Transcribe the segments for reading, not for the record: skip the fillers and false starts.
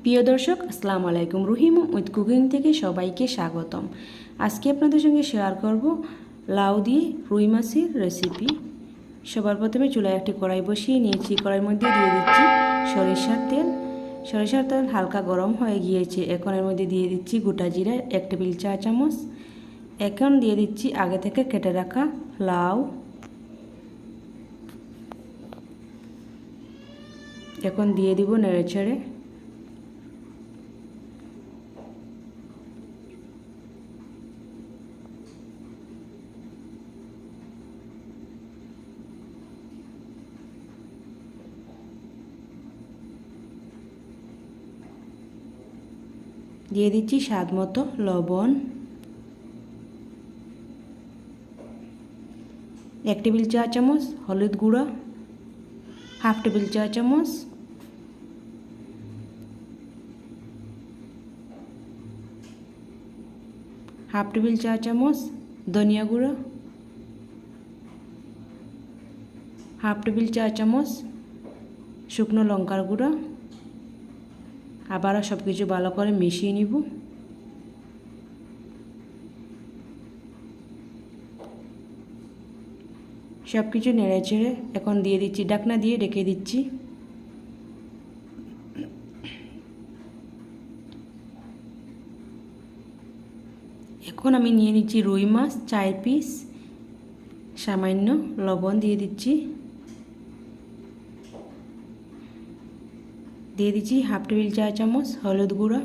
প্রিয় দর্শক, আসসালামু আলাইকুম। রুহি উইথ কুকিং থেকে সবাইকে স্বাগতম। আজকে আপনাদের সঙ্গে শেয়ার করব লাউ দিয়ে রুই মাছের রেসিপি। সবার প্রথমে চুলায় একটি কড়াই বসিয়ে নিয়েছি। কড়াইয়ের মধ্যে দিয়ে দিচ্ছি সরিষার তেল। সরিষার তেল হালকা গরম হয়ে গিয়েছে। এখন এর মধ্যে দিয়ে দিচ্ছি গোটা জিরা 1 টেবিল চা চামচ। এখন দিয়ে দিচ্ছি আগে থেকে কেটে রাখা লাউ। এখন দিয়ে দিব নেড়েচেড়ে। দিয়ে দিচ্ছি স্বাদ মতো লবণ, 1 টেবিল চা চামচ হলুদ গুঁড়ো, 1/2 টেবিল চা চামচ টেবিল চা চামচ ধনিয়া গুঁড়ো, 1/2 টেবিল চা চামচ শুকনো লঙ্কার গুঁড়ো। আবারও সব কিছু ভালো করে মিশিয়ে নিব। সব কিছু নেড়ে চেড়ে এখন দিয়ে দিচ্ছি, ঢাকনা দিয়ে ঢেকে দিচ্ছি। এখন আমি নিয়ে নিচ্ছি রুই মাছ 4 পিস। সামান্য লবণ দিয়ে দিচ্ছি। দিয়ে দিচ্ছি 1/2 টেবিল চা চামচ হলুদ গুঁড়ো,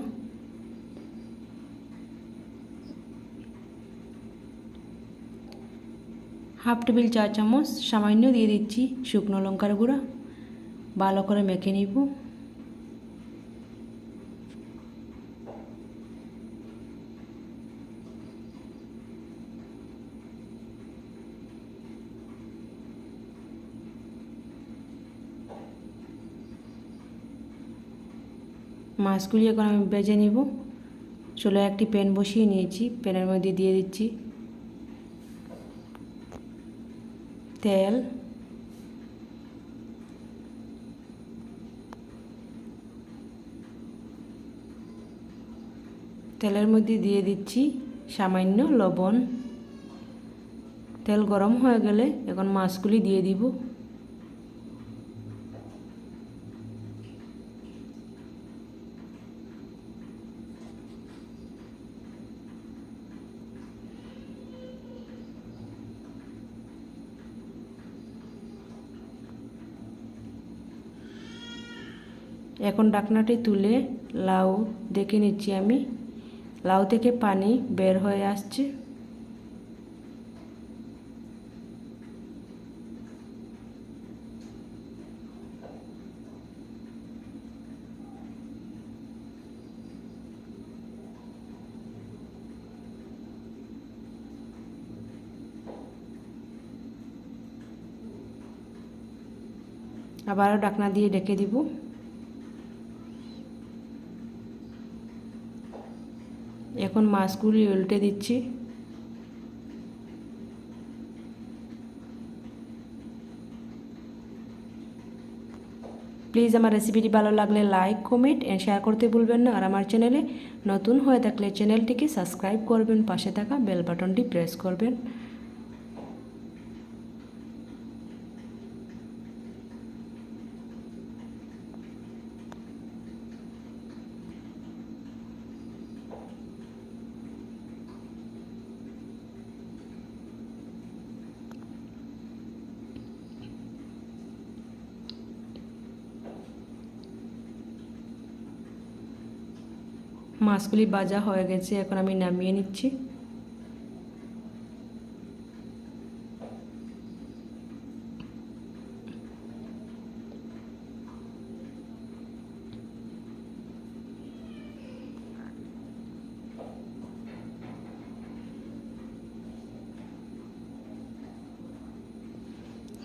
1/2 টেবিল চা চামচ সামান্য দিয়ে দিচ্ছি শুকনো লঙ্কার গুঁড়ো। ভালো করে মেখে নিব। মাছগুলি এখন আমি ভেজে নিব। চুলায় একটি প্যান বসিয়ে নিয়েছি। প্যানের মধ্যে দিয়ে দিচ্ছি তেল, তেলের মধ্যে দিয়ে দিচ্ছি সামান্য লবণ। তেল গরম হয়ে গেলে এখন মাছগুলি দিয়ে দিব। এখন ঢাকনাটি তুলে লাউ দেখে নিচ্ছি আমি। লাউ থেকে পানি বের হয়ে আসছে। আবারও ঢাকনা দিয়ে ঢেকে দিব। এখন মাছগুলি উল্টে দিচ্ছি। প্লিজ আমার রেসিপিটি ভালো লাগলে লাইক, কমেন্ট এন্ড শেয়ার করতে ভুলবেন না। আর আমার চ্যানেলে নতুন হয়ে থাকলে চ্যানেলটিকে সাবস্ক্রাইব করবেন, পাশে থাকা বেল বাটনটি প্রেস করবেন। মাছগুলি ভাজা হয়ে গেছে। এখন আমি নামিয়ে নিচ্ছি।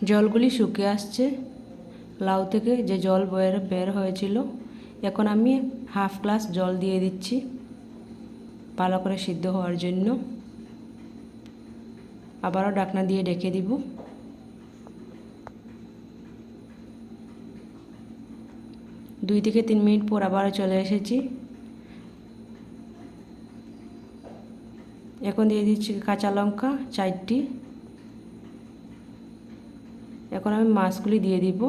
জলগুলি শুকিয়ে আসছে। লাউ থেকে যে জল বের হয়েছিল, এখন আমি 1/2 গ্লাস জল দিয়ে দিচ্ছি ভালো করে সিদ্ধ হওয়ার জন্য। আবারও ঢাকনা দিয়ে ঢেকে দিব। 2 থেকে 3 মিনিট পর আবার চলে এসেছি। এখন দিয়ে দিচ্ছি কাঁচা লঙ্কা 4টি। এখন আমি মাছগুলি দিয়ে দিব।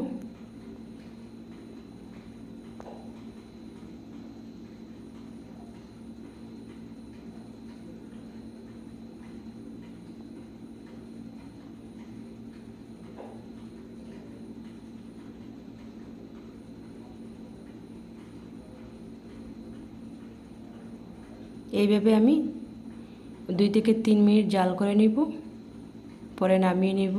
এইভাবে আমি 2 থেকে 3 মিনিট জাল করে নিব, পরে নামিয়ে নিব।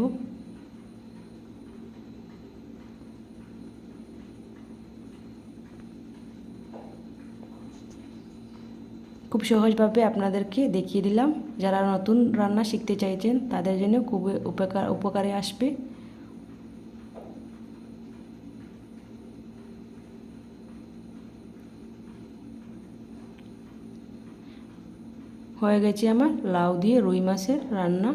খুব সহজভাবে আপনাদেরকে দেখিয়ে দিলাম। যারা নতুন রান্না শিখতে চাইছেন তাদের জন্য খুবই উপকারে আসবে। হয়ে গেছে আমার লাউ দিয়ে রুই মাছের রান্না।